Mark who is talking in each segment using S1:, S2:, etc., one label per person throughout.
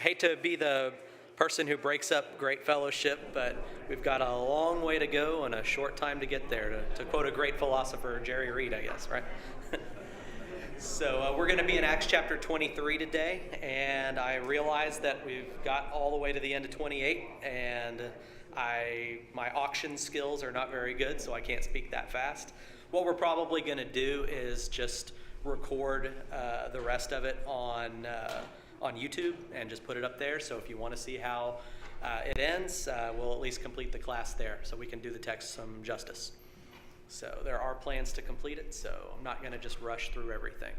S1: hate to be the person who breaks up great fellowship, but we've got a long way to go and a short time to get there, to quote a great philosopher, Jerry Reed, I guess, right? So we're going to be in Acts chapter 23 today, and I realize that we've got all the way to the end of 28, and my auction skills are not very good, so I can't speak that fast. What we're probably going to do is just record the rest of it on YouTube and just put it up there. So if you want to see how it ends, we'll at least complete the class there so we can do the text some justice. So there are plans to complete it, so I'm not going to just rush through everything.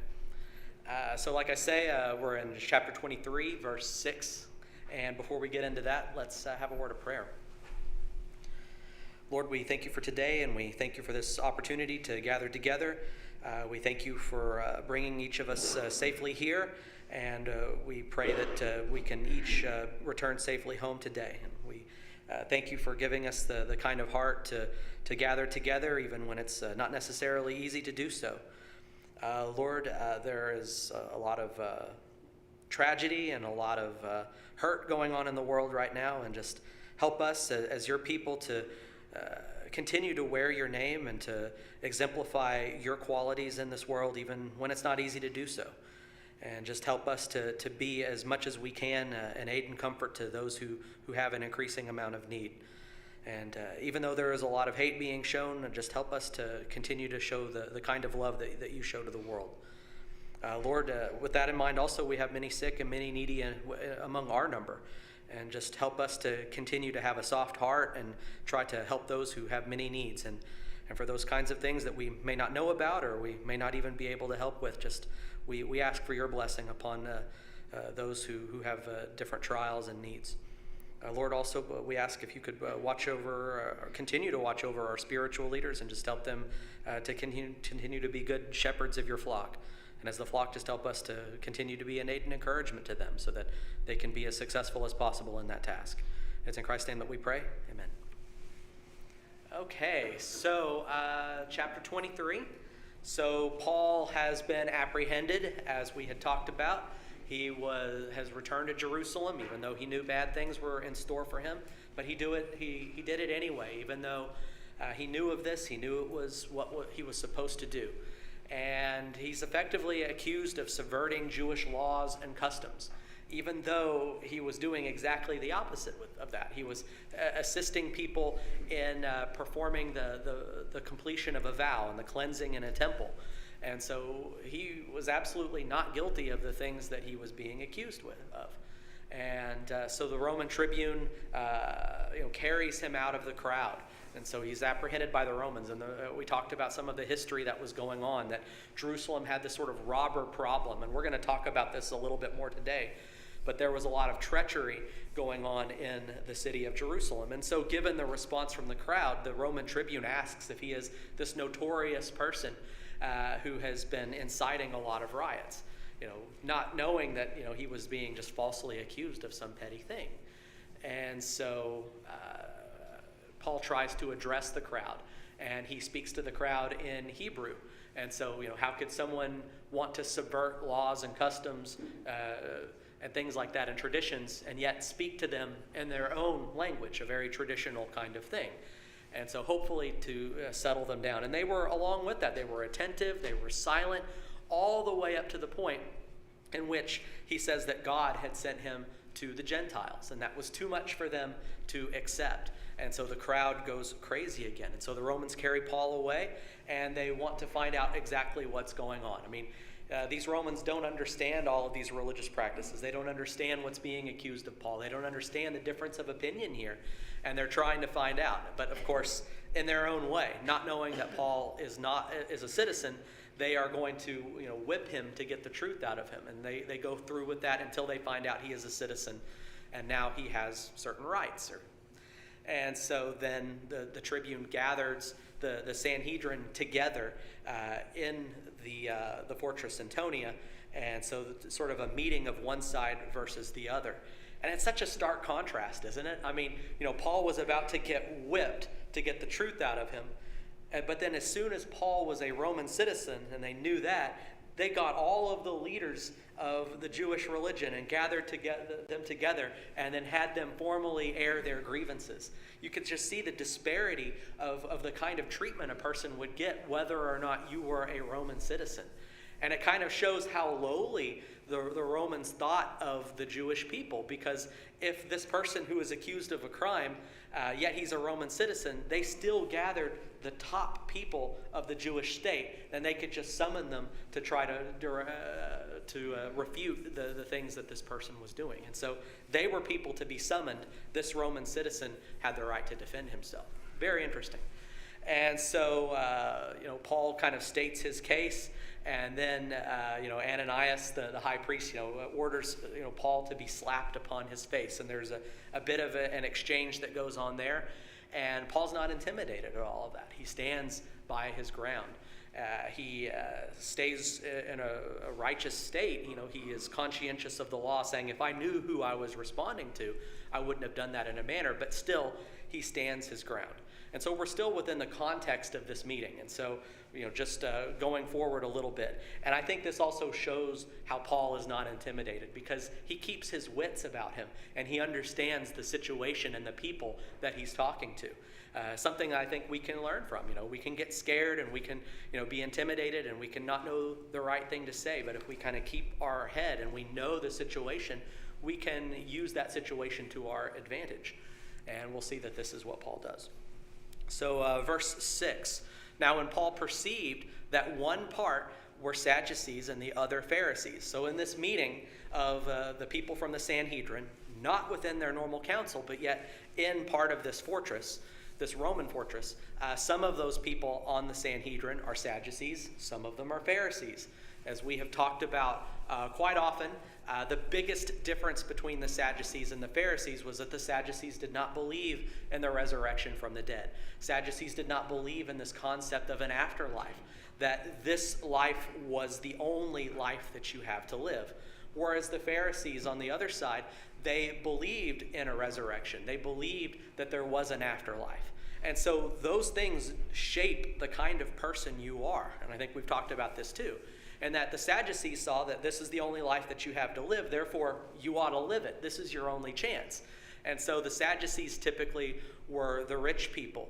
S1: So like I say, we're in chapter 23, verse 6. And before we get into that, let's have a word of prayer. Lord, we thank you for today, and we thank you for this opportunity to gather together. We thank you for bringing each of us safely here, and we pray that we can each return safely home today. And we thank you for giving us the kind of heart to gather together, even when it's not necessarily easy to do so. Lord, there is a lot of tragedy and a lot of hurt going on in the world right now, and just help us as your people to continue to wear your name and to exemplify your qualities in this world, even when it's not easy to do so. And just help us to be, as much as we can, an aid and comfort to those who have an increasing amount of need. And even though there is a lot of hate being shown, just help us to continue to show the kind of love that you show to the world. Lord, with that in mind, also we have many sick and many needy among our number. And just help us to continue to have a soft heart and try to help those who have many needs. And for those kinds of things that we may not know about or we may not even be able to help with, just we ask for your blessing upon those who have different trials and needs. Lord, also we ask if you could watch over, or continue to watch over our spiritual leaders and just help them to continue to be good shepherds of your flock. And as the flock, just help us to continue to be an aid and encouragement to them so that they can be as successful as possible in that task. It's in Christ's name that we pray. Amen. Okay, so chapter 23. So Paul has been apprehended, as we had talked about. He has returned to Jerusalem, even though he knew bad things were in store for him. But he did it anyway, even though he knew of this. He knew it was what he was supposed to do. And he's effectively accused of subverting Jewish laws and customs, even though he was doing exactly the opposite of that. He was assisting people in performing the completion of a vow and the cleansing in a temple. And so he was absolutely not guilty of the things that he was being accused of. And so the Roman tribune carries him out of the crowd. And so he's apprehended by the Romans. And we talked about some of the history that was going on, that Jerusalem had this sort of robber problem. And we're going to talk about this a little bit more today. But there was a lot of treachery going on in the city of Jerusalem. And so given the response from the crowd, the Roman tribune asks if he is this notorious person who has been inciting a lot of riots, not knowing that he was being just falsely accused of some petty thing. And so Paul tries to address the crowd, and he speaks to the crowd in Hebrew. And so, how could someone want to subvert laws and customs and things like that and traditions, and yet speak to them in their own language, a very traditional kind of thing? And so hopefully to settle them down. And they were along with that. They were attentive, they were silent, all the way up to the point in which he says that God had sent him to the Gentiles, and that was too much for them to accept. And so the crowd goes crazy again. And so the Romans carry Paul away, and they want to find out exactly what's going on. I mean, these Romans don't understand all of these religious practices. They don't understand what's being accused of Paul. They don't understand the difference of opinion here, and they're trying to find out. But of course, in their own way, not knowing that Paul is a citizen, they are going to whip him to get the truth out of him. And they go through with that until they find out he is a citizen, and now he has certain rights. And so then the tribune gathers the Sanhedrin together in the fortress Antonia, and so sort of a meeting of one side versus the other. And it's such a stark contrast, isn't it? I mean, Paul was about to get whipped to get the truth out of him, but then as soon as Paul was a Roman citizen, and they knew that, they got all of the leaders of the Jewish religion and gathered them together and then had them formally air their grievances. You could just see the disparity of the kind of treatment a person would get whether or not you were a Roman citizen. And it kind of shows how lowly the Romans thought of the Jewish people, because if this person who is accused of a crime, yet he's a Roman citizen, they still gathered the top people of the Jewish state, and they could just summon them to try to refute the things that this person was doing. And so they were people to be summoned. This Roman citizen had the right to defend himself. Very interesting. And so, Paul kind of states his case. And then, Ananias, the high priest, orders, Paul to be slapped upon his face. And there's a bit of an exchange that goes on there. And Paul's not intimidated at all of that. He stands by his ground. He stays in a righteous state. He is conscientious of the law, saying, if I knew who I was responding to, I wouldn't have done that in a manner. But still, he stands his ground. And so we're still within the context of this meeting. And so, just going forward a little bit. And I think this also shows how Paul is not intimidated, because he keeps his wits about him and he understands the situation and the people that he's talking to. Something I think we can learn from. We can get scared and we can, be intimidated and we can not know the right thing to say. But if we kind of keep our head and we know the situation, we can use that situation to our advantage. And we'll see that this is what Paul does. So verse 6, now when Paul perceived that one part were Sadducees and the other Pharisees. So in this meeting of the people from the Sanhedrin, not within their normal council, but yet in part of this fortress, this Roman fortress, some of those people on the Sanhedrin are Sadducees, some of them are Pharisees. As we have talked about quite often, the biggest difference between the Sadducees and the Pharisees was that the Sadducees did not believe in the resurrection from the dead. Sadducees did not believe in this concept of an afterlife, that this life was the only life that you have to live. Whereas the Pharisees, on the other side, they believed in a resurrection. They believed that there was an afterlife. And so those things shape the kind of person you are. And I think we've talked about this too. And that the Sadducees saw that this is the only life that you have to live, therefore you ought to live it. This is your only chance. And so the Sadducees typically were the rich people.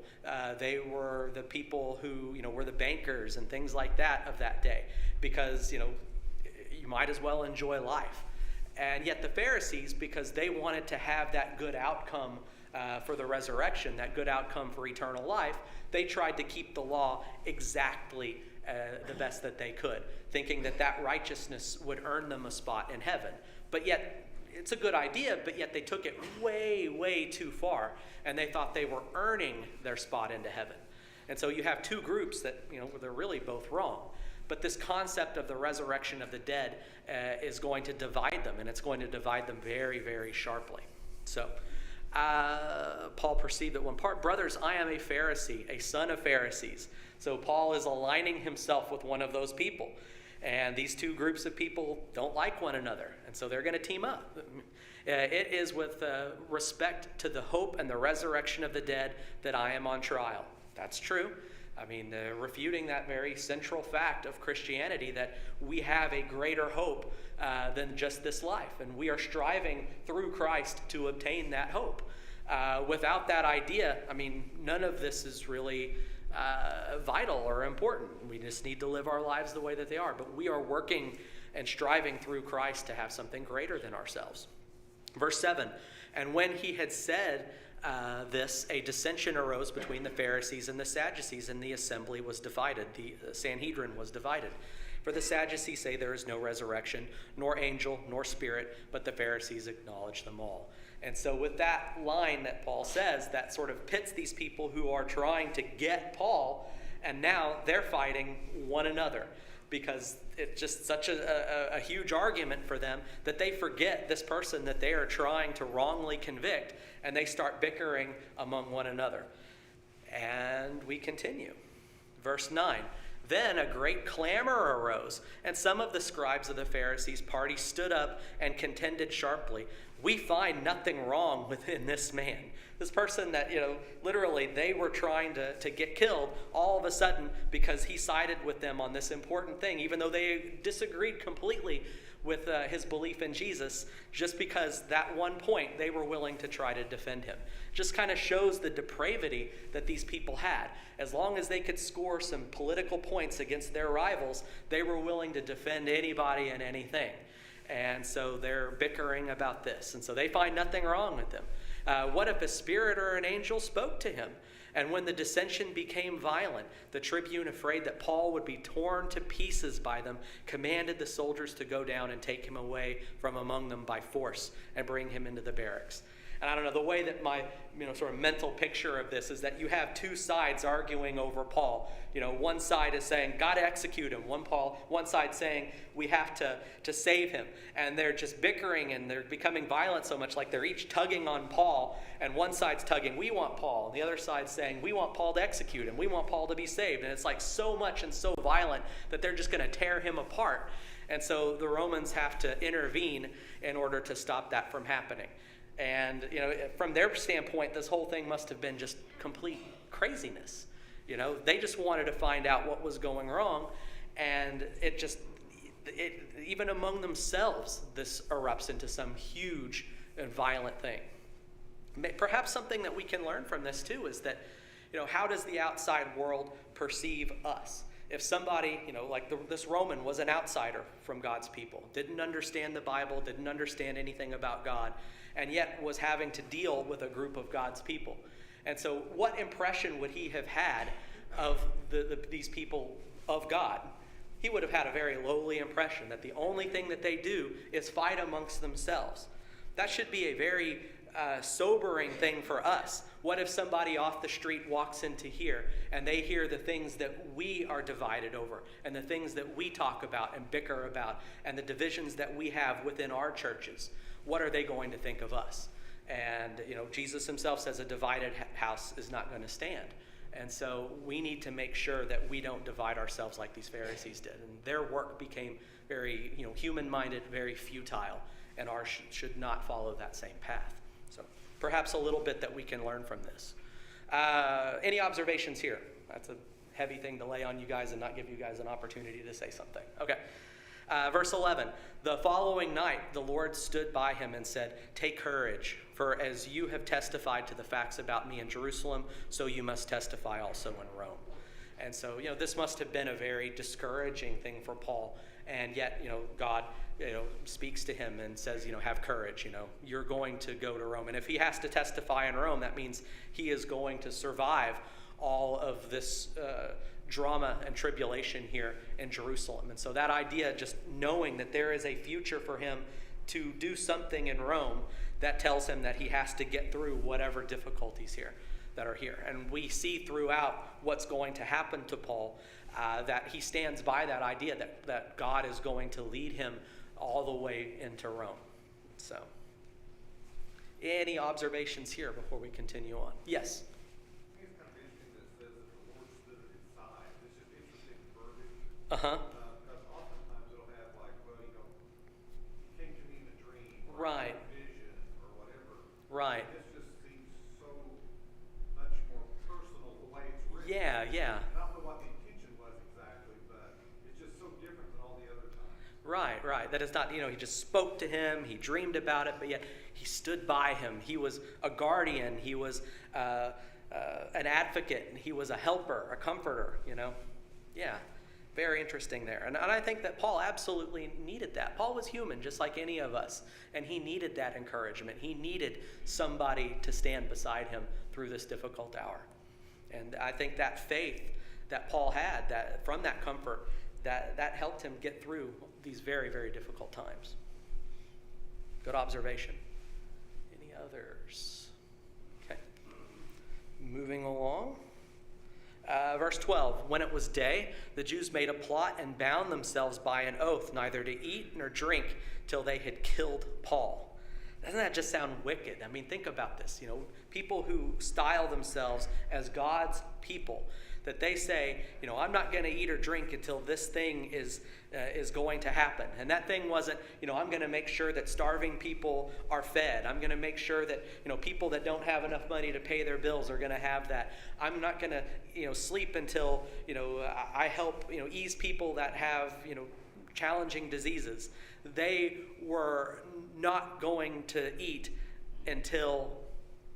S1: They were the people who, were the bankers and things like that of that day, because, you might as well enjoy life. And yet the Pharisees, because they wanted to have that good outcome for the resurrection, that good outcome for eternal life, they tried to keep the law exactly the best that they could, thinking that righteousness would earn them a spot in heaven. But yet, it's a good idea, but yet they took it way, way too far, and they thought they were earning their spot into heaven. And so you have two groups that, they're really both wrong. But this concept of the resurrection of the dead is going to divide them, and it's going to divide them very, very sharply. So Paul perceived at one part, brothers, I am a Pharisee, a son of Pharisees. So Paul is aligning himself with one of those people. And these two groups of people don't like one another, and so they're going to team up. It is with respect to the hope and the resurrection of the dead that I am on trial. That's true. I mean, refuting that very central fact of Christianity, that we have a greater hope than just this life. And we are striving through Christ to obtain that hope. Without that idea, I mean, none of this is really vital or important. We just need to live our lives the way that they are. But we are working and striving through Christ to have something greater than ourselves. Verse 7, and when he had said this, a dissension arose between the Pharisees and the Sadducees, and the assembly was divided. The Sanhedrin was divided. For the Sadducees say there is no resurrection, nor angel, nor spirit, but the Pharisees acknowledge them all. And so with that line that Paul says, that sort of pits these people who are trying to get Paul, and now they're fighting one another, because it's just such a huge argument for them that they forget this person that they are trying to wrongly convict, and they start bickering among one another. And we continue. Verse 9, then a great clamor arose, and some of the scribes of the Pharisees' party stood up and contended sharply. We find nothing wrong within this man. This person that, literally they were trying to get killed, all of a sudden, because he sided with them on this important thing, even though they disagreed completely with his belief in Jesus just because that one point they were willing to try to defend him. Just kind of shows the depravity that these people had. As long as they could score some political points against their rivals, they were willing to defend anybody and anything. And so they're bickering about this. And so they find nothing wrong with him. What if a spirit or an angel spoke to him? And when the dissension became violent, the tribune, afraid that Paul would be torn to pieces by them, commanded the soldiers to go down and take him away from among them by force and bring him into the barracks. And I don't know, the way that my sort of mental picture of this is that you have two sides arguing over Paul. One side is saying, gotta execute him. One side saying, we have to save him. And they're just bickering and they're becoming violent so much, like they're each tugging on Paul. And one side's tugging, we want Paul. And the other side's saying, we want Paul to execute him. We want Paul to be saved. And it's like so much and so violent that they're just gonna tear him apart. And so the Romans have to intervene in order to stop that from happening. And, from their standpoint, this whole thing must have been just complete craziness. They just wanted to find out what was going wrong. And even among themselves, this erupts into some huge and violent thing. Perhaps something that we can learn from this, too, is that, how does the outside world perceive us? If somebody, this Roman was an outsider from God's people, didn't understand the Bible, didn't understand anything about God, and yet was having to deal with a group of God's people. And so what impression would he have had of these people of God? He would have had a very lowly impression that the only thing that they do is fight amongst themselves. That should be a very sobering thing for us. What if somebody off the street walks into here and they hear the things that we are divided over and the things that we talk about and bicker about and the divisions that we have within our churches? What are they going to think of us? And, Jesus himself says a divided house is not going to stand. And so we need to make sure that we don't divide ourselves like these Pharisees did. And their work became very, human-minded, very futile, and ours should not follow that same path. So perhaps a little bit that we can learn from this. Any observations here? That's a heavy thing to lay on you guys and not give you guys an opportunity to say something. Okay. Verse 11, the following night the Lord stood by him and said, take courage, for as you have testified to the facts about me in Jerusalem, so you must testify also in Rome. And so, this must have been a very discouraging thing for Paul. And yet, God, speaks to him and says, have courage, you're going to go to Rome. And if he has to testify in Rome, that means he is going to survive all of this drama and tribulation here in Jerusalem. And so that idea, just knowing that there is a future for him to do something in Rome, that tells him that he has to get through whatever difficulties here that are here. And we see throughout what's going to happen to Paul that he stands by that idea that God is going to lead him all the way into Rome. So, any observations here before we continue on? Yes? Uh-huh.
S2: Because oftentimes it'll have came to me in a dream, or
S1: right,
S2: a vision, or whatever.
S1: Right.
S2: This just seems so much more personal the way it's written.
S1: Yeah.
S2: I don't know what the intention was exactly, but it's just so different than all the other times.
S1: Right. That is not, he just spoke to him, he dreamed about it, but yet he stood by him. He was a guardian, he was an advocate, and he was a helper, a comforter, Yeah. Very interesting there. And I think that Paul absolutely needed that. Paul was human, just like any of us. And he needed that encouragement. He needed somebody to stand beside him through this difficult hour. And I think that faith that Paul had, that from that comfort, that helped him get through these very, very difficult times. Good observation. Any others? Okay. Moving along. Verse 12, when it was day, the Jews made a plot and bound themselves by an oath neither to eat nor drink till they had killed Paul. Doesn't that just sound wicked? I mean, think about this. People who style themselves as God's people, that they say, I'm not going to eat or drink until this thing is going to happen. And that thing wasn't, I'm going to make sure that starving people are fed. I'm going to make sure that, people that don't have enough money to pay their bills are going to have that. I'm not going to, sleep until, I help, ease people that have, challenging diseases. They were not going to eat until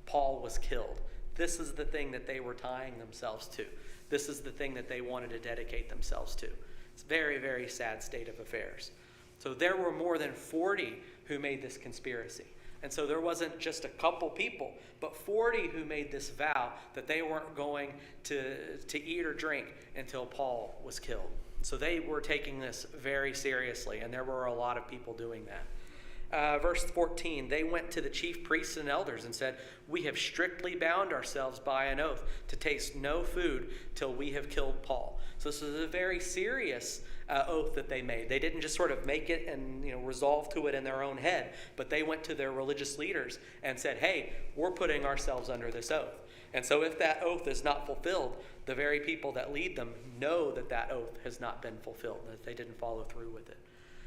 S1: Paul was killed. This is the thing that they were tying themselves to. This is the thing that they wanted to dedicate themselves to. It's a very, very sad state of affairs. So there were more than 40 who made this conspiracy. And so there wasn't just a couple people, but 40 who made this vow that they weren't going to eat or drink until Paul was killed. So they were taking this very seriously, and there were a lot of people doing that. Verse 14, they went to the chief priests and elders and said, "We have strictly bound ourselves by an oath to taste no food till we have killed Paul." So this is a very serious oath that they made. They didn't just sort of make it and resolve to it in their own head, but they went to their religious leaders and said, "Hey, we're putting ourselves under this oath." And so if that oath is not fulfilled, the very people that lead them know that that oath has not been fulfilled, that they didn't follow through with it.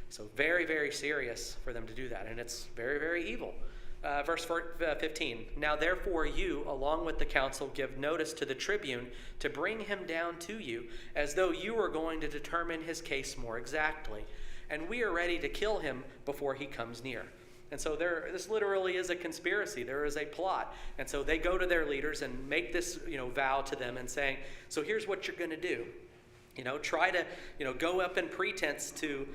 S1: So very, very serious for them to do that, and it's very, very evil. Verse 15, "Now therefore you, along with the council, give notice to the tribune to bring him down to you, as though you were going to determine his case more exactly. And we are ready to kill him before he comes near." And so this literally is a conspiracy. There is a plot. And so they go to their leaders and make this vow to them and saying, "So here's what you're going to do. Try to, go up in pretense to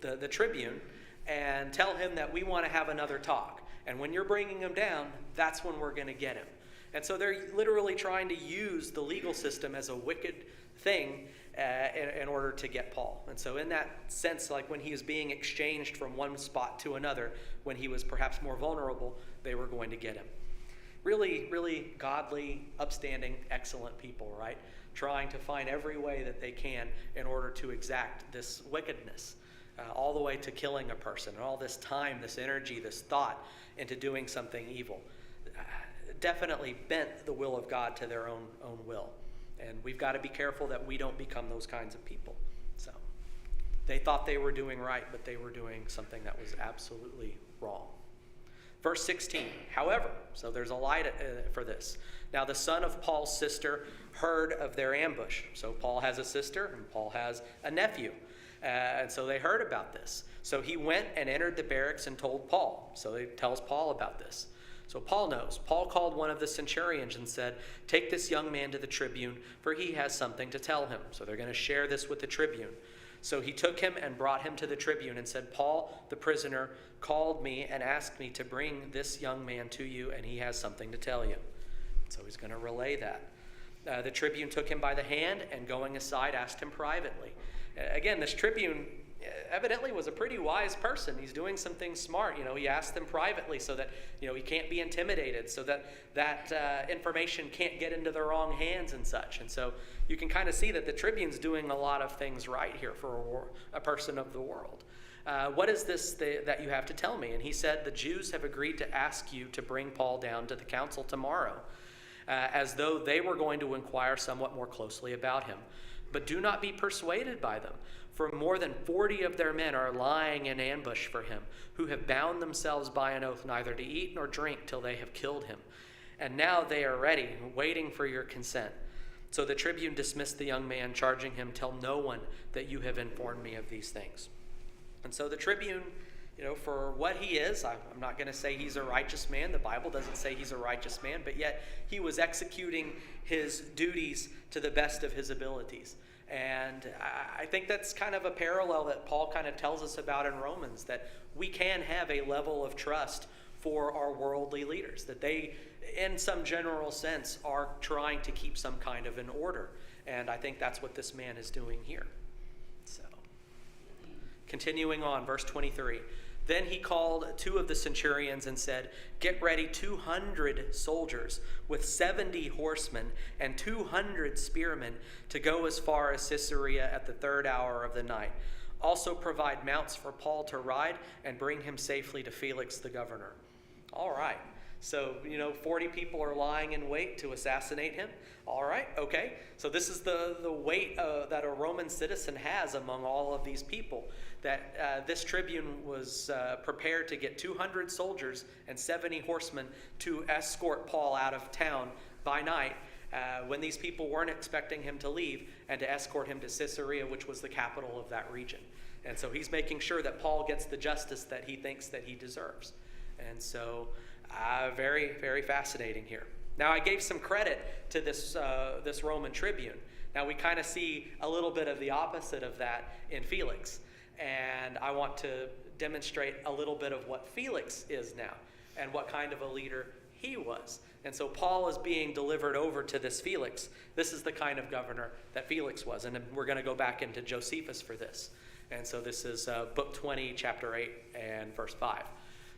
S1: the tribune and tell him that we want to have another talk. And when you're bringing him down, that's when we're going to get him." And so they're literally trying to use the legal system as a wicked thing in order to get Paul. And so in that sense, like when he was being exchanged from one spot to another, when he was perhaps more vulnerable, they were going to get him. Really, really godly, upstanding, excellent people, right? Trying to find every way that they can in order to exact this wickedness, all the way to killing a person, and all this time, this energy, this thought into doing something evil. Definitely bent the will of God to their own will. And we've got to be careful that we don't become those kinds of people. So they thought they were doing right, but they were doing something that was absolutely wrong. Verse 16, "However," so there's a light for this. "Now the son of Paul's sister heard of their ambush." So Paul has a sister and Paul has a nephew. And so they heard about this. So he went and entered the barracks and told Paul. So he tells Paul about this. So Paul knows. Paul called one of the centurions and said, "Take this young man to the tribune, for he has something to tell him." So they're going to share this with the tribune. So he took him and brought him to the tribune and said, "Paul, the prisoner, called me and asked me to bring this young man to you, and he has something to tell you." So he's going to relay that. The tribune took him by the hand and going aside asked him privately. Again, this tribune evidently was a pretty wise person. He's doing some things smart. He asked them privately so that, he can't be intimidated, so that information can't get into the wrong hands and such. And so you can kind of see that the tribune's doing a lot of things right here for a person of the world. "What is this that you have to tell me?" And he said, "The Jews have agreed to ask you to bring Paul down to the council tomorrow, as though they were going to inquire somewhat more closely about him. But do not be persuaded by them, for more than 40 of their men are lying in ambush for him, who have bound themselves by an oath neither to eat nor drink till they have killed him. And now they are ready, waiting for your consent." So the tribune dismissed the young man, charging him, "Tell no one that you have informed me of these things." And so the tribune, for what he is, I'm not going to say he's a righteous man. The Bible doesn't say he's a righteous man, but yet he was executing his duties to the best of his abilities. And I think that's kind of a parallel that Paul kind of tells us about in Romans, that we can have a level of trust for our worldly leaders, that they, in some general sense, are trying to keep some kind of an order. And I think that's what this man is doing here. So, continuing on, verse 23. "Then he called 2 of the centurions and said, 'Get ready 200 soldiers with 70 horsemen and 200 spearmen to go as far as Caesarea at the 3rd hour of the night. Also provide mounts for Paul to ride and bring him safely to Felix the governor.'" All right. So, 40 people are lying in wait to assassinate him. All right, okay. So this is the weight that a Roman citizen has among all of these people, that this tribune was prepared to get 200 soldiers and 70 horsemen to escort Paul out of town by night when these people weren't expecting him to leave, and to escort him to Caesarea, which was the capital of that region. And so he's making sure that Paul gets the justice that he thinks that he deserves. And so very, very fascinating here. Now, I gave some credit to this Roman tribune. Now, we kind of see a little bit of the opposite of that in Felix. And I want to demonstrate a little bit of what Felix is now and what kind of a leader he was. And so Paul is being delivered over to this Felix. This is the kind of governor that Felix was. And we're going to go back into Josephus for this. And so this is book 20, chapter 8, and verse 5.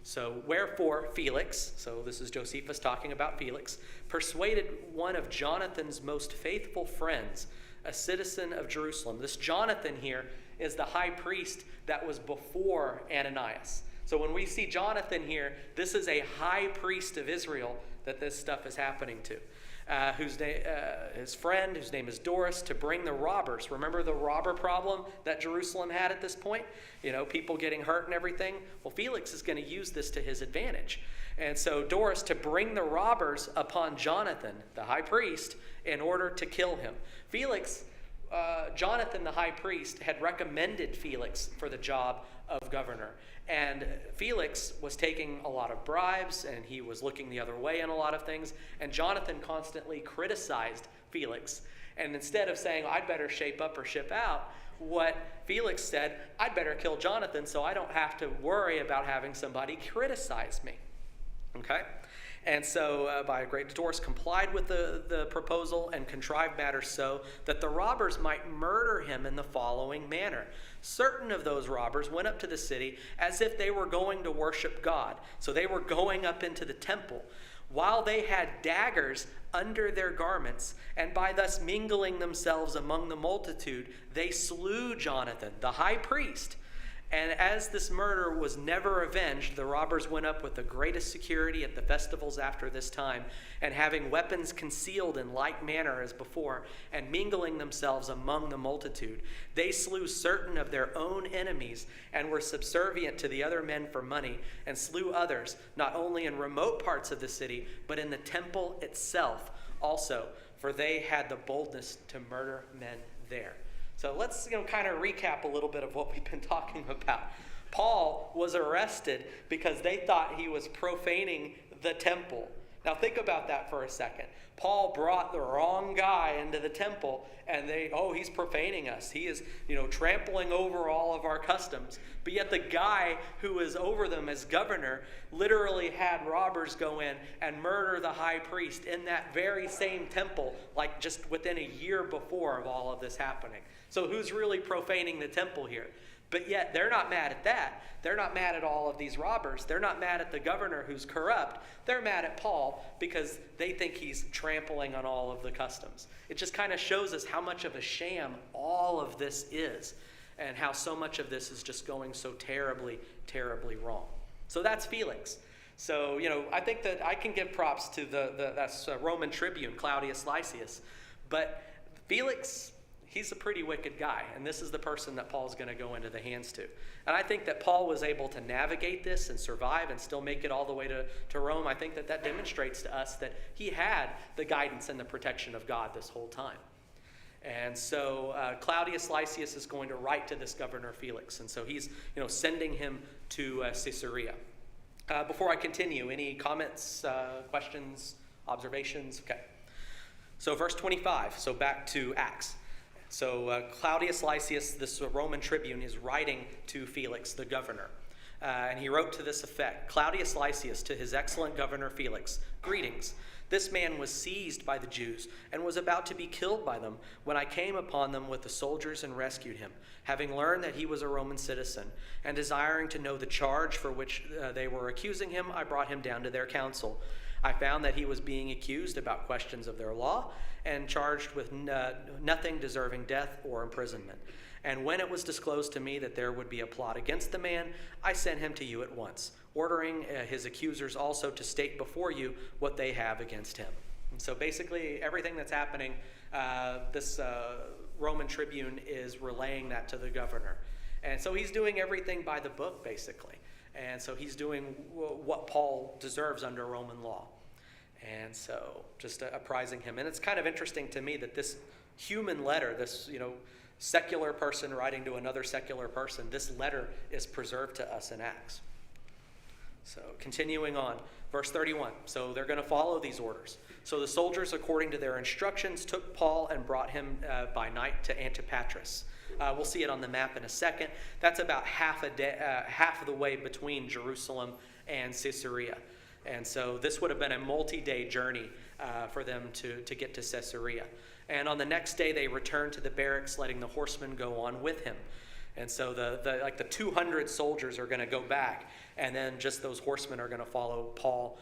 S1: So, wherefore Felix, so this is Josephus talking about Felix, persuaded one of Jonathan's most faithful friends, a citizen of Jerusalem. This Jonathan here is the high priest that was before Ananias. So when we see Jonathan here, this is a high priest of Israel that this stuff is happening to. His friend, whose name is Doris, to bring the robbers. Remember the robber problem that Jerusalem had at this point? You know, people getting hurt and everything. Well, Felix is going to use this to his advantage. And so Doris to bring the robbers upon Jonathan, the high priest, in order to kill him. Jonathan, the high priest, had recommended Felix for the job of governor. And Felix was taking a lot of bribes, and he was looking the other way in a lot of things. And Jonathan constantly criticized Felix. And instead of saying, I'd better shape up or ship out, what Felix said, I'd better kill Jonathan so I don't have to worry about having somebody criticize me. Okay? And so by a great Doris complied with the proposal and contrived matters so that the robbers might murder him in the following manner. Certain of those robbers went up to the city as if they were going to worship God. So they were going up into the temple, while they had daggers under their garments, and by thus mingling themselves among the multitude, they slew Jonathan, the high priest. And as this murder was never avenged, the robbers went up with the greatest security at the festivals after this time, and having weapons concealed in like manner as before, and mingling themselves among the multitude, they slew certain of their own enemies, and were subservient to the other men for money, and slew others, not only in remote parts of the city, but in the temple itself also, for they had the boldness to murder men there. So let's kind of recap a little bit of what we've been talking about. Paul was arrested because they thought he was profaning the temple. Now think about that for a second. Paul brought the wrong guy into the temple, and he's profaning us. He is, trampling over all of our customs. But yet the guy who was over them as governor literally had robbers go in and murder the high priest in that very same temple, like just within a year before of all of this happening. So who's really profaning the temple here? But yet they're not mad at that. They're not mad at all of these robbers. They're not mad at the governor who's corrupt. They're mad at Paul because they think he's trampling on all of the customs. It just kind of shows us how much of a sham all of this is, and how so much of this is just going so terribly, terribly wrong. So that's Felix. So, I think that I can give props to that's Roman tribune, Claudius Lysias. But Felix, he's a pretty wicked guy, and this is the person that Paul's going to go into the hands to. And I think that Paul was able to navigate this and survive and still make it all the way to Rome. I think that demonstrates to us that he had the guidance and the protection of God this whole time. And so Claudius Lysias is going to write to this governor Felix, and so he's sending him to Caesarea. Before I continue, any comments, questions, observations? Okay. So verse 25, so back to Acts. So Claudius Lysias, this Roman tribune, is writing to Felix, the governor. And he wrote to this effect: Claudius Lysias, to his excellent governor Felix, greetings. This man was seized by the Jews and was about to be killed by them when I came upon them with the soldiers and rescued him, having learned that he was a Roman citizen. And desiring to know the charge for which they were accusing him, I brought him down to their council. I found that he was being accused about questions of their law and charged with nothing deserving death or imprisonment. And when it was disclosed to me that there would be a plot against the man, I sent him to you at once, ordering his accusers also to state before you what they have against him. And so basically everything that's happening, this Roman tribune is relaying that to the governor. And so he's doing everything by the book, basically. And so he's doing what Paul deserves under Roman law. And so just apprising him. And it's kind of interesting to me that this human letter, this, secular person writing to another secular person, this letter is preserved to us in Acts. So continuing on, verse 31. So they're going to follow these orders. So the soldiers, according to their instructions, took Paul and brought him by night to Antipatris. We'll see it on the map in a second. That's about half of the way between Jerusalem and Caesarea. And so this would have been a multi-day journey for them to get to Caesarea. And on the next day, they returned to the barracks, letting the horsemen go on with him. And so the 200 soldiers are going to go back, and then just those horsemen are going to follow Paul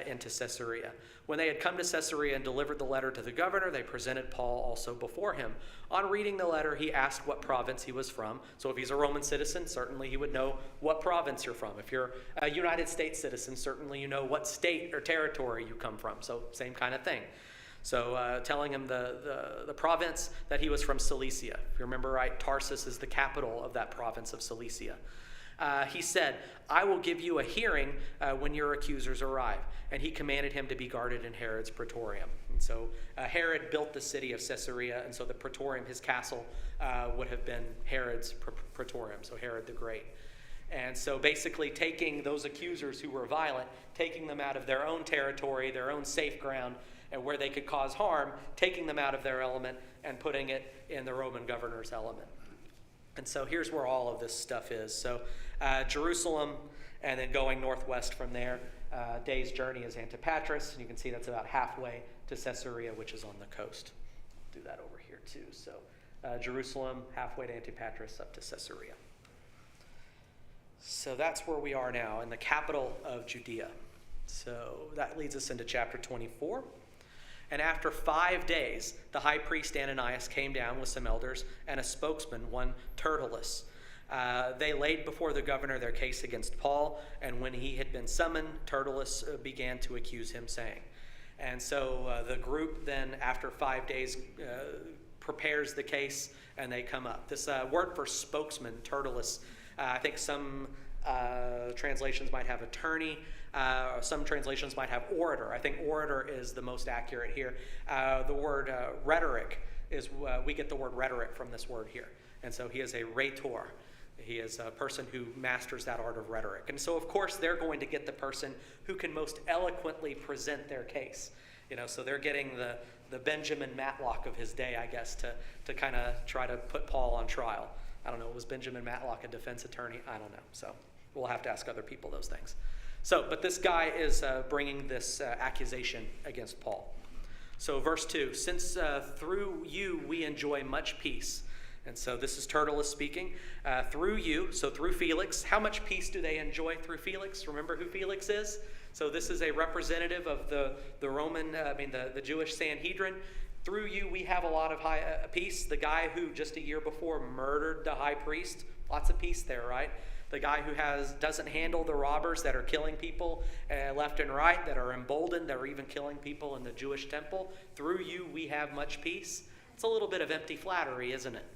S1: into Caesarea. When they had come to Caesarea and delivered the letter to the governor, they presented Paul also before him. On reading the letter, he asked what province he was from. So if he's a Roman citizen, certainly he would know what province you're from. If you're a United States citizen, certainly you know what state or territory you come from. So same kind of thing. So telling him the province that he was from Cilicia. If you remember right, Tarsus is the capital of that province of Cilicia. He said, I will give you a hearing when your accusers arrive. And he commanded him to be guarded in Herod's praetorium. And so Herod built the city of Caesarea, and so the praetorium, his castle, would have been Herod's praetorium, so Herod the Great. And so basically taking those accusers who were violent, taking them out of their own territory, their own safe ground, and where they could cause harm, taking them out of their element and putting it in the Roman governor's element. And so here's where all of this stuff is. So Jerusalem, and then going northwest from there, day's journey is Antipatris, and you can see that's about halfway to Caesarea, which is on the coast. Do that over here too. So Jerusalem, halfway to Antipatris, up to Caesarea. So that's where we are now, in the capital of Judea. So that leads us into chapter 24. And after 5 days, the high priest Ananias came down with some elders and a spokesman, one Tertullus. They laid before the governor their case against Paul, and when he had been summoned, Tertullus began to accuse him, saying. And so the group then, after 5 days, prepares the case, and they come up. This word for spokesman, Tertullus, I think some translations might have attorney. Some translations might have orator. I think orator is the most accurate here. The word rhetoric is, we get the word rhetoric from this word here. And so he is a rhetor. He is a person who masters that art of rhetoric. And so, of course, they're going to get the person who can most eloquently present their case. So they're getting the Benjamin Matlock of his day, I guess, to kind of try to put Paul on trial. I don't know, was Benjamin Matlock a defense attorney? I don't know. So we'll have to ask other people those things. So, but this guy is bringing this accusation against Paul. So verse 2, since through you we enjoy much peace. And so this is Tertullus speaking. Through you, so through Felix, how much peace do they enjoy through Felix? Remember who Felix is? So this is a representative of the Roman, the Jewish Sanhedrin. Through you we have a lot of peace. The guy who just a year before murdered the high priest, lots of peace there, right? The guy who doesn't handle the robbers that are killing people left and right, that are emboldened, that are even killing people in the Jewish temple. Through you we have much peace. It's a little bit of empty flattery, isn't it?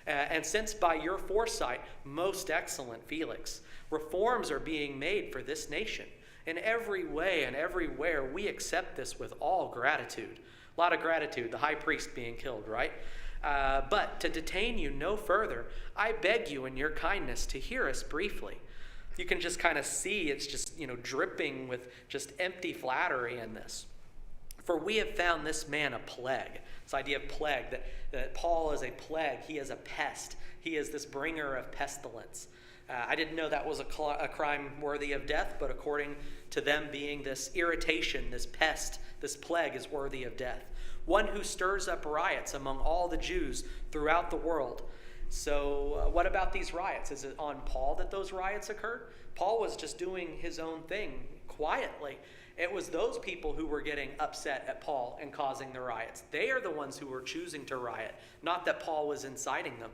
S1: And since by your foresight, most excellent Felix, reforms are being made for this nation, in every way and everywhere we accept this with all gratitude. A lot of gratitude, the high priest being killed, right? But to detain you no further, I beg you in your kindness to hear us briefly. You can just kind of see it's just, dripping with just empty flattery in this. For we have found this man a plague. This idea of plague, that Paul is a plague. He is a pest. He is this bringer of pestilence. I didn't know that was a crime worthy of death, but according to them being this irritation, this pest, this plague is worthy of death. One who stirs up riots among all the Jews throughout the world. So what about these riots? Is it on Paul that those riots occurred? Paul was just doing his own thing quietly. It was those people who were getting upset at Paul and causing the riots. They are the ones who were choosing to riot, not that Paul was inciting them.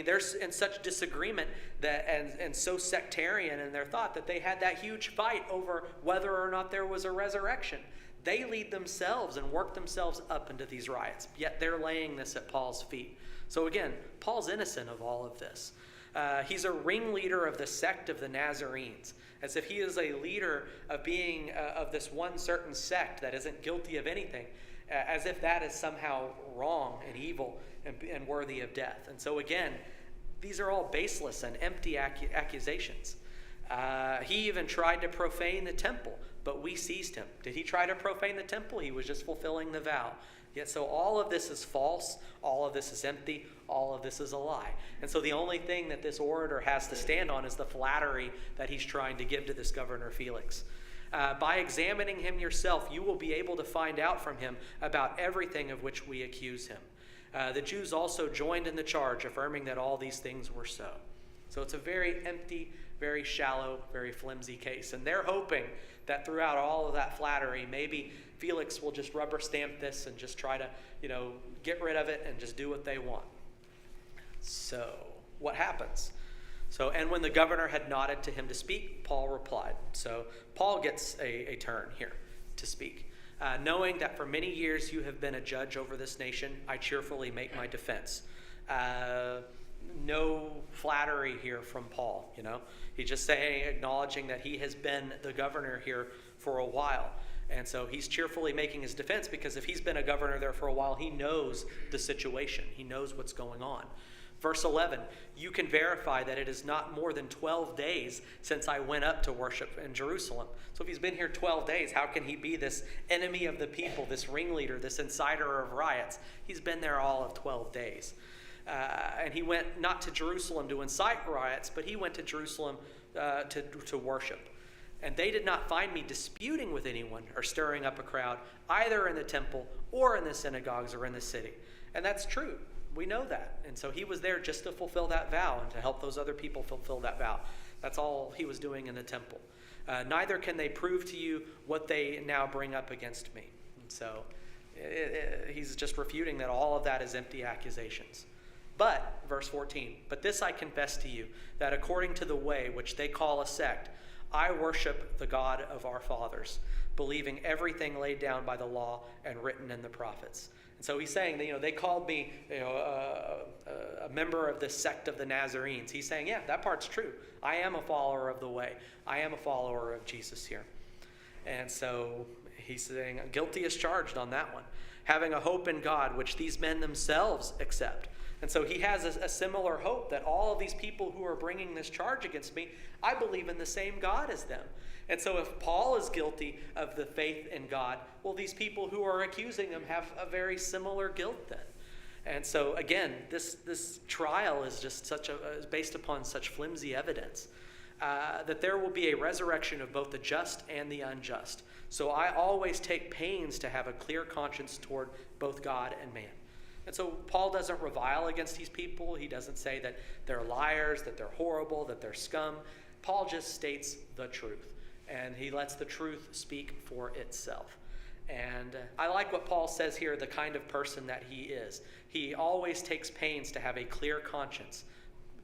S1: They're in such disagreement that and so sectarian in their thought that they had that huge fight over whether or not there was a resurrection. They lead themselves and work themselves up into these riots, yet they're laying this at Paul's feet. So again, Paul's innocent of all of this. He's a ringleader of the sect of the Nazarenes, as if he is a leader of being of this one certain sect that isn't guilty of anything, as if that is somehow wrong and evil and worthy of death. And so again, these are all baseless and empty accusations. He even tried to profane the temple, but we seized him. Did he try to profane the temple? He was just fulfilling the vow. Yet so all of this is false, all of this is empty, all of this is a lie. And so the only thing that this orator has to stand on is the flattery that he's trying to give to this Governor Felix. By examining him yourself, you will be able to find out from him about everything of which we accuse him. The Jews also joined in the charge, affirming that all these things were so. So it's a very empty, very shallow, very flimsy case. And they're hoping that throughout all of that flattery, maybe Felix will just rubber stamp this and just try to, get rid of it and just do what they want. So what happens? And when the governor had nodded to him to speak, Paul replied. So Paul gets a turn here to speak. Knowing that for many years you have been a judge over this nation, I cheerfully make my defense. No flattery here from Paul, He's just saying, acknowledging that he has been the governor here for a while. And so he's cheerfully making his defense because if he's been a governor there for a while, he knows the situation. He knows what's going on. Verse 11, you can verify that it is not more than 12 days since I went up to worship in Jerusalem. So if he's been here 12 days, how can he be this enemy of the people, this ringleader, this inciter of riots? He's been there all of 12 days. And he went not to Jerusalem to incite riots, but he went to Jerusalem to worship. And they did not find me disputing with anyone or stirring up a crowd, either in the temple or in the synagogues or in the city. And that's true. We know that. And so he was there just to fulfill that vow and to help those other people fulfill that vow. That's all he was doing in the temple. Neither can they prove to you what they now bring up against me. And so he's just refuting that all of that is empty accusations. But, verse 14, but this I confess to you, that according to the way which they call a sect, I worship the God of our fathers, believing everything laid down by the law and written in the prophets. And so he's saying that, they called me a member of the sect of the Nazarenes. He's saying, yeah, that part's true. I am a follower of the way. I am a follower of Jesus here. And so he's saying, guilty as charged on that one. Having a hope in God, which these men themselves accept. And so he has a similar hope that all of these people who are bringing this charge against me, I believe in the same God as them. And so if Paul is guilty of the faith in God, well, these people who are accusing him have a very similar guilt then. And so again, this trial is just is based upon such flimsy evidence that there will be a resurrection of both the just and the unjust. So I always take pains to have a clear conscience toward both God and man. And so Paul doesn't revile against these people. He doesn't say that they're liars, that they're horrible, that they're scum. Paul just states the truth. And he lets the truth speak for itself. And I like what Paul says here, the kind of person that he is. He always takes pains to have a clear conscience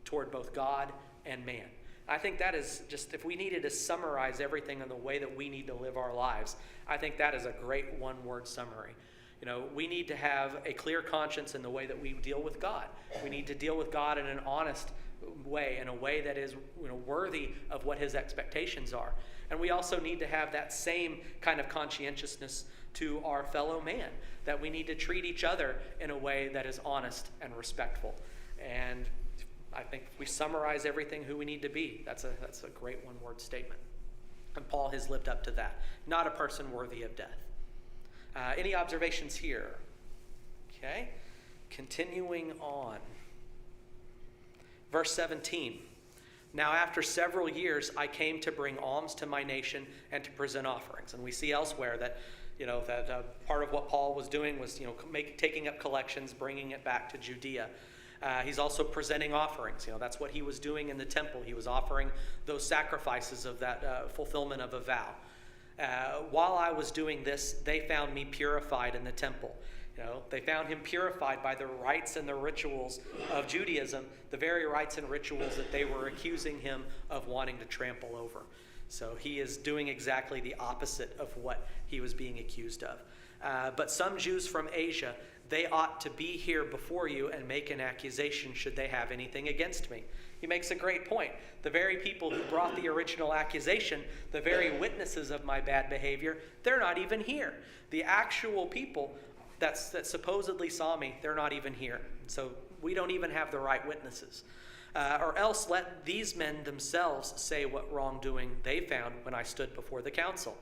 S1: toward both God and man. I think that is just, if we needed to summarize everything in the way that we need to live our lives, I think that is a great one-word summary. We need to have a clear conscience in the way that we deal with God. We need to deal with God in an honest way, in a way that is worthy of what his expectations are. And we also need to have that same kind of conscientiousness to our fellow man, that we need to treat each other in a way that is honest and respectful. And I think if we summarize everything who we need to be, that's a great one-word statement. And Paul has lived up to that. Not a person worthy of death. Any observations here? Okay. Continuing on. Verse 17. Now after several years, I came to bring alms to my nation and to present offerings. And we see elsewhere that, part of what Paul was doing was, taking up collections, bringing it back to Judea. He's also presenting offerings. That's what he was doing in the temple. He was offering those sacrifices of that fulfillment of a vow. While I was doing this, they found me purified in the temple. They found him purified by the rites and the rituals of Judaism, the very rites and rituals that they were accusing him of wanting to trample over. So he is doing exactly the opposite of what he was being accused of. But some Jews from Asia, they ought to be here before you and make an accusation should they have anything against me. he makes a great point. The very people who brought the original accusation, the very witnesses of my bad behavior, they're not even here. The actual people that supposedly saw me, they're not even here. So we don't even have the right witnesses. Or else let these men themselves say what wrongdoing they found when I stood before the council.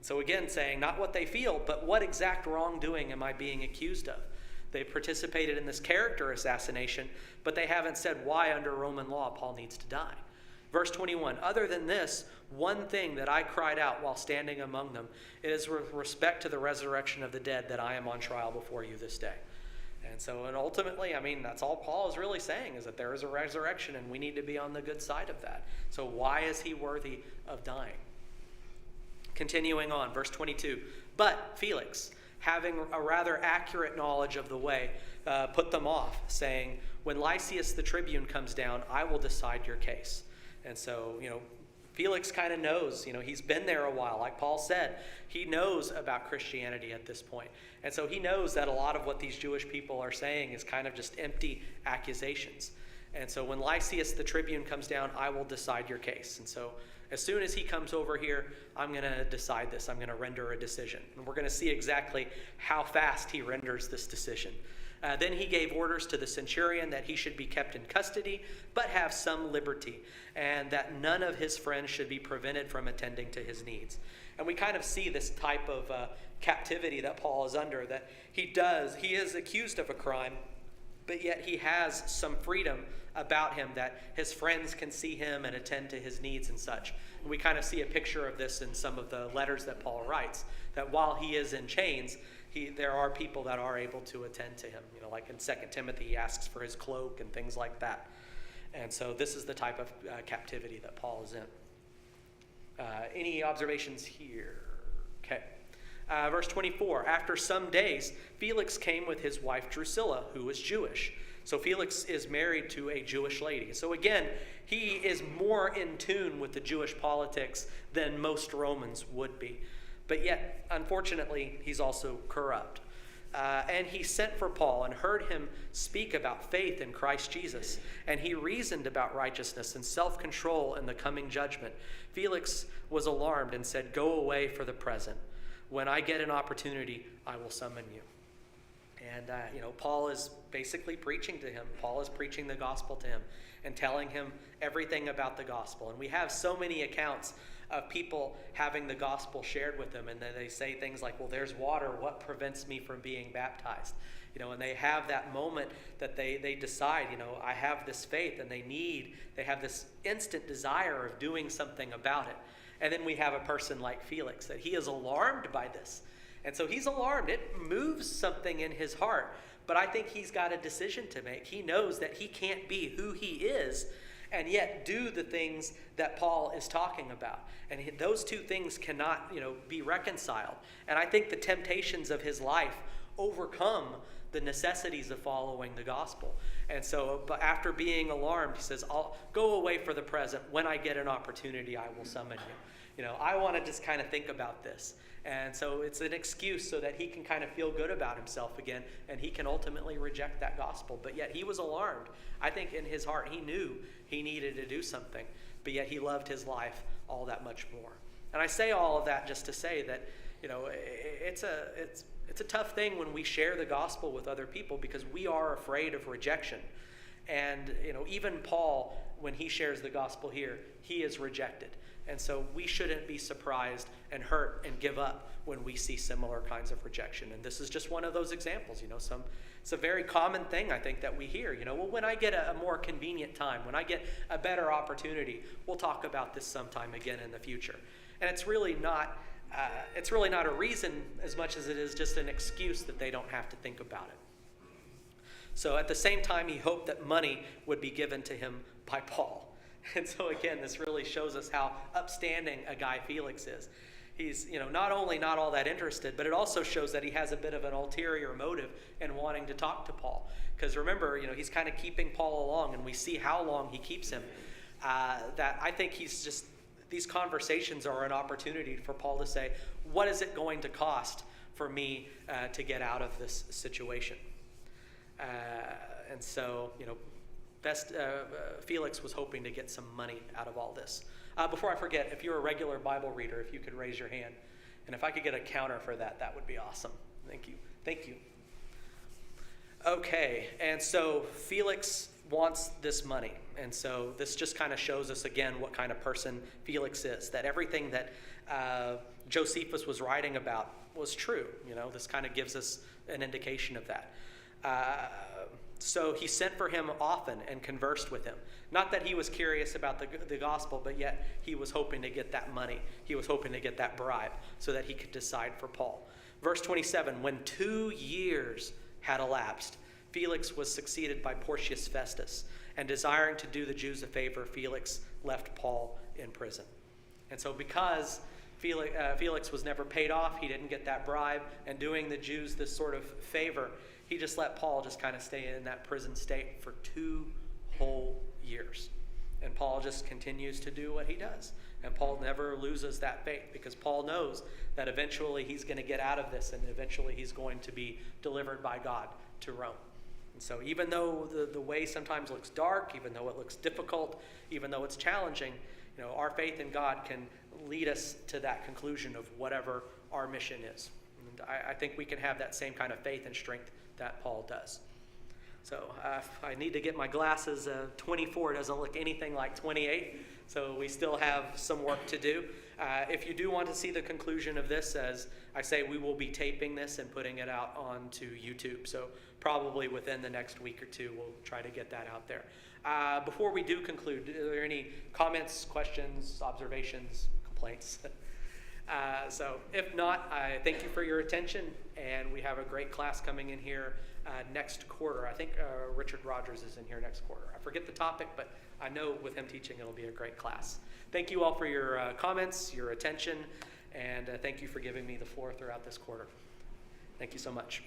S1: So again, saying not what they feel, but what exact wrongdoing am I being accused of? They participated in this character assassination, but they haven't said why under Roman law Paul needs to die. Verse 21, other than this, one thing that I cried out while standing among them, it is with respect to the resurrection of the dead that I am on trial before you this day. And ultimately, that's all Paul is really saying, is that there is a resurrection and we need to be on the good side of that. So why is he worthy of dying? Continuing on, verse 22, but Felix, having a rather accurate knowledge of the way, put them off, saying, when Lysias the tribune comes down, I will decide your case. And so, Felix kind of knows, he's been there a while. Like Paul said, he knows about Christianity at this point. And so he knows that a lot of what these Jewish people are saying is kind of just empty accusations. And so when Lysias the tribune comes down, I will decide your case. And so as soon as he comes over here, I'm going to decide this. I'm going to render a decision. And we're going to see exactly how fast he renders this decision. Then he gave orders to the centurion that he should be kept in custody, but have some liberty, and that none of his friends should be prevented from attending to his needs. And we kind of see this type of captivity that Paul is under, that he is accused of a crime, but yet he has some freedom about him, that his friends can see him and attend to his needs and such. And we kind of see a picture of this in some of the letters that Paul writes, that while he is in chains, there are people that are able to attend to him. Like in 2 Timothy, he asks for his cloak and things like that. And so this is the type of captivity that Paul is in. Any observations here? Okay. Verse 24, after some days, Felix came with his wife Drusilla, who was Jewish. So Felix is married to a Jewish lady. So again, he is more in tune with the Jewish politics than most Romans would be. But yet, unfortunately, he's also corrupt. And he sent for Paul and heard him speak about faith in Christ Jesus. And he reasoned about righteousness and self-control in the coming judgment. Felix was alarmed and said, go away for the present. When I get an opportunity, I will summon you. And, Paul is basically preaching to him. Paul is preaching the gospel to him and telling him everything about the gospel. And we have so many accounts of people having the gospel shared with them, and then they say things like, well, there's water, what prevents me from being baptized? And they have that moment that they decide, I have this faith, and they have this instant desire of doing something about it. And then we have a person like Felix, that he is alarmed by this. And so he's alarmed. It moves something in his heart. But I think he's got a decision to make. He knows that he can't be who he is and yet do the things that Paul is talking about. And those two things cannot, be reconciled. And I think the temptations of his life overcome the necessities of following the gospel. And so, but after being alarmed, he says, I'll go away for the present. When I get an opportunity, I will summon you. I want to just kind of think about this. And so it's an excuse so that he can kind of feel good about himself again, and he can ultimately reject that gospel. But yet he was alarmed. I think in his heart he knew he needed to do something, but yet he loved his life all that much more. And I say all of that just to say that, it's a tough thing when we share the gospel with other people, because we are afraid of rejection. And, even Paul, when he shares the gospel here, he is rejected. And so we shouldn't be surprised and hurt and give up when we see similar kinds of rejection. And this is just one of those examples. It's a very common thing, I think, that we hear. Well, when I get a more convenient time, when I get a better opportunity, we'll talk about this sometime again in the future. And it's really not a reason as much as it is just an excuse that they don't have to think about it. So at the same time, he hoped that money would be given to him by Paul. And so again, this really shows us how upstanding a guy Felix is. He's, not only not all that interested, but it also shows that he has a bit of an ulterior motive in wanting to talk to Paul. Because remember, he's kind of keeping Paul along, and we see how long he keeps him. That I think these conversations are an opportunity for Paul to say, what is it going to cost for me to get out of this situation? And so, Felix was hoping to get some money out of all this. Before I forget, if you're a regular Bible reader, if you could raise your hand. And if I could get a counter for that, that would be awesome. Thank you. Thank you. Okay, and so Felix wants this money. And so this just kind of shows us again what kind of person Felix is, that everything that Josephus was writing about was true. This kind of gives us an indication of that. So he sent for him often and conversed with him. Not that he was curious about the gospel, but yet he was hoping to get that money. He was hoping to get that bribe so that he could decide for Paul. Verse 27, when 2 years had elapsed, Felix was succeeded by Porcius Festus, and desiring to do the Jews a favor, Felix left Paul in prison. And so because Felix was never paid off, he didn't get that bribe, and doing the Jews this sort of favor, he just let Paul just kind of stay in that prison state for 2 whole years. And Paul just continues to do what he does. And Paul never loses that faith, because Paul knows that eventually he's going to get out of this, and eventually he's going to be delivered by God to Rome. And so even though the way sometimes looks dark, even though it looks difficult, even though it's challenging, our faith in God can lead us to that conclusion of whatever our mission is. And I think we can have that same kind of faith and strength that Paul does. So I need to get my glasses. 24 doesn't look anything like 28, so we still have some work to do. If you do want to see the conclusion of this, as I say, we will be taping this and putting it out onto YouTube. So probably within the next week or two, we'll try to get that out there. Before we do conclude, are there any comments, questions, observations, complaints? So if not, I thank you for your attention, and we have a great class coming in here next quarter. I think Richard Rogers is in here next quarter. I forget the topic, but I know with him teaching it'll be a great class. Thank you all for your comments, your attention, and thank you for giving me the floor throughout this quarter. Thank you so much.